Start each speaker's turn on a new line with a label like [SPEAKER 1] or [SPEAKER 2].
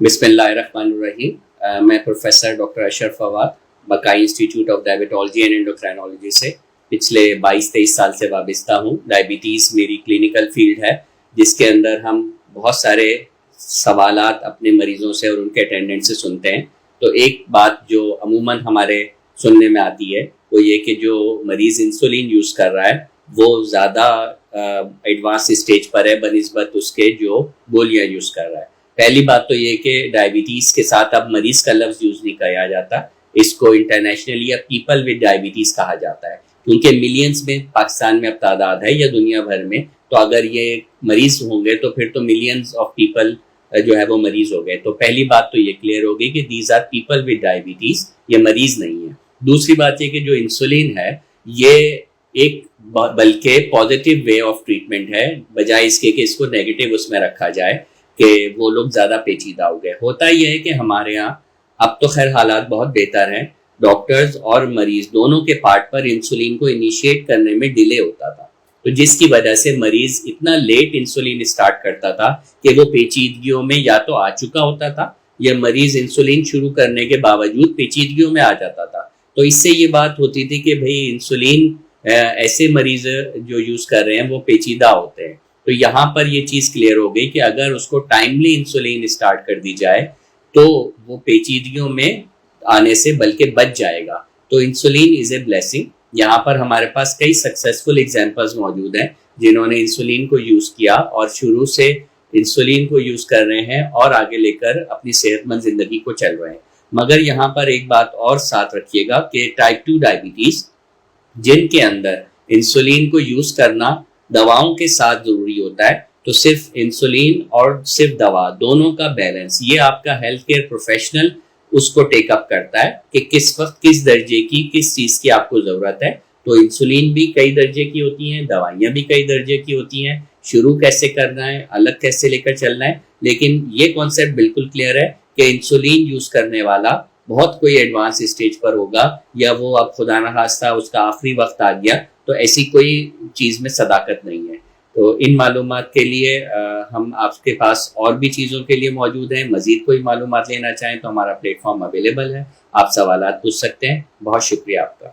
[SPEAKER 1] बिस्मिल्लाहिर्रहमानिर्रहीम। मैं professor doctor Ashraf Fawad Bakai institute of diabetology and endocrinology से पिछले 22-23 साल से वाबस्ता हूँ। डायबिटीज़ मेरी क्लिनिकल फील्ड है, जिसके अंदर हम बहुत सारे सवालात अपने मरीज़ों से और उनके अटेंडेंट से सुनते हैं। तो एक बात जो अमूमन हमारे सुनने में आती है वो ये कि जो मरीज़ इंसुलिन यूज़ कर रहा है वो ज़्यादा एडवांस स्टेज पर है बनिस्बत उसके जो गोलियां यूज़ कर रहा है। पहली बात तो ये कि डायबिटीज़ के साथ अब मरीज का लफ्ज़ यूज़ नहीं किया जाता, इसको इंटरनेशनली अब पीपल विद डायबिटीज़ कहा जाता है, क्योंकि मिलियंस में पाकिस्तान में अब तादाद है या दुनिया भर में। तो अगर ये मरीज होंगे तो फिर तो मिलियंस ऑफ पीपल जो है वो मरीज हो गए। तो पहली बात तो ये क्लियर हो गई कि these are people with diabetes, ये मरीज नहीं है। दूसरी बात ये कि जो इंसुलिन है ये एक बल्कि पॉजिटिव वे ऑफ ट्रीटमेंट है, बजाय इसके कि इसको नेगेटिव उसमें रखा जाए कि वो लोग ज़्यादा पेचीदा हो गए। होता यह है कि हमारे यहाँ अब तो खैर हालात बहुत बेहतर हैं, डॉक्टर्स और मरीज दोनों के पार्ट पर इंसुलिन को इनिशिएट करने में डिले होता था, तो जिसकी वजह से मरीज इतना लेट इंसुलिन स्टार्ट करता था कि वो पेचीदगियों में या तो आ चुका होता था या मरीज इंसुलिन शुरू करने के बावजूद पेचीदगियों में आ जाता था। तो इससे ये बात होती थी कि भाई इंसुलिन ऐसे मरीज जो यूज़ कर रहे हैं वो पेचीदा होते हैं। तो यहाँ पर ये चीज़ क्लियर हो गई कि अगर उसको टाइमली इंसुलिन स्टार्ट कर दी जाए तो वो पेचीदगियों में आने से बल्कि बच जाएगा। तो इंसुलिन इज़ ए ब्लेसिंग। यहाँ पर हमारे पास कई सक्सेसफुल एग्जांपल्स मौजूद हैं जिन्होंने इंसुलिन को यूज़ किया और शुरू से इंसुलिन को यूज़ कर रहे हैं और आगे लेकर अपनी सेहतमंद ज़िंदगी को चल रहे हैं। मगर यहाँ पर एक बात और साथ रखिएगा कि टाइप 2 डायबिटीज़ जिनके अंदर इंसुलिन को यूज़ करना दवाओं के साथ जरूरी होता है, तो सिर्फ इंसुलिन और सिर्फ दवा दोनों का बैलेंस ये आपका हेल्थ केयर प्रोफेशनल उसको टेकअप करता है कि किस वक्त किस दर्जे की किस चीज़ की आपको ज़रूरत है। तो इंसुलिन भी कई दर्जे की होती हैं, दवाइयाँ भी कई दर्जे की होती हैं, शुरू कैसे करना है, अलग कैसे लेकर चलना है। लेकिन ये कॉन्सेप्ट बिल्कुल क्लियर है कि इंसुलिन यूज़ करने वाला बहुत कोई एडवांस स्टेज पर होगा या वो अब खुदा न खास्ता उसका आखिरी वक्त आ गया, तो ऐसी कोई चीज़ में सदाकत नहीं है। तो इन मालूमात के लिए हम आपके पास और भी चीज़ों के लिए मौजूद हैं। मज़ीद कोई मालूमात लेना चाहें तो हमारा प्लेटफॉर्म अवेलेबल है, आप सवालात पूछ सकते हैं। बहुत शुक्रिया आपका।